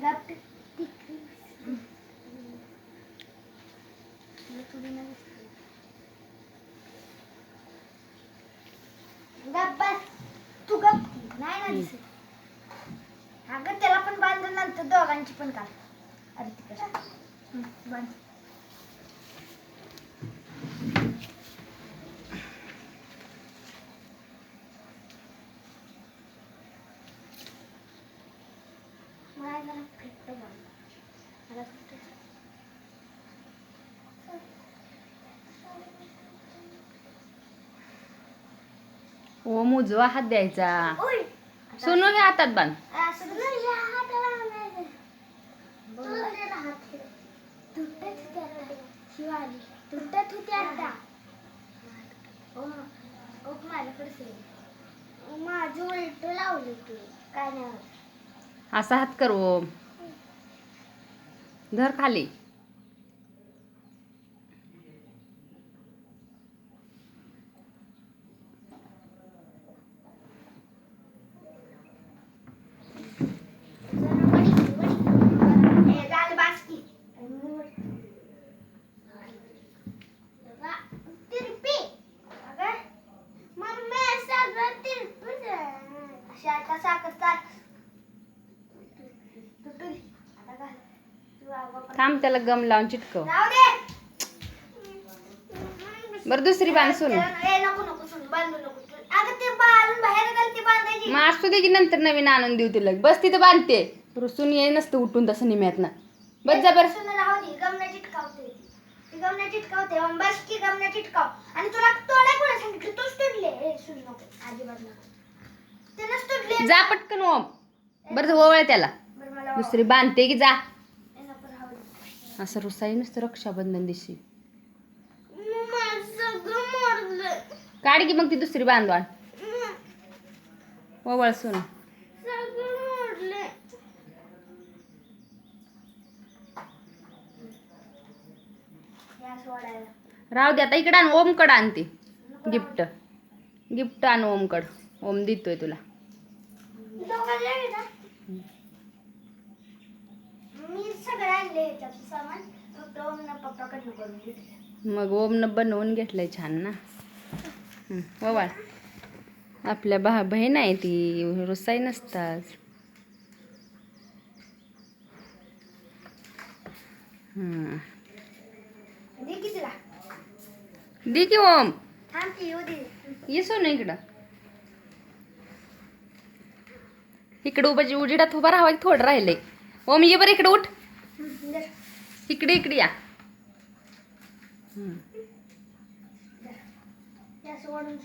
गप बस तू गप नाही ना दिसत. अगं त्याला पण बांधून नंतर दोघांची पण काढ. अरे तिकडे बांध. ओम उजवा हात द्यायचा. सोनू हे हातात बांध. माझं उलट लावली तू काय नाही. असा हात कर ओम. धर खाली. थांब त्याला गम लावून चिटकव. बरं दुसरी बांध सोनू. मग असू दे की नंतर नवीन आणून देऊ तिला. बस तिथं बांधते. रुसून ये नसतं उठून तसं निम्यात ना. बस जा बरं. बस की गमना चिटकाव. आणि तुला तोडा कोणा सांगितलं? तूच तुडले. सुन नको अजिबात नको. त्यानंच तुडले. जा पटकन ओम. बरं ओवळ त्याला. दुसरी बांधते की जा. असं रुसाई नुसतं रक्षाबंधन दिवशी. काढ की मग ती दुसरी बांधवाळ. ओवळ सोनू. राहू दे आता. इकडं आण ओमकड आणते गिफ्ट. गिफ्ट आण ओमकड. ओम देतोय तुला. मग ओमनं बनवून घेतलंय छान ना. ओवाळ. आपल्या बहीण आहे ती. रुसाई नसतात. दे की ओम. ये सोनू इकडं. इकडं उजेडात उभा राहावा. थोडं राहिलंय. ओम ये बरं इकडं उठ. इकडे या. सोडून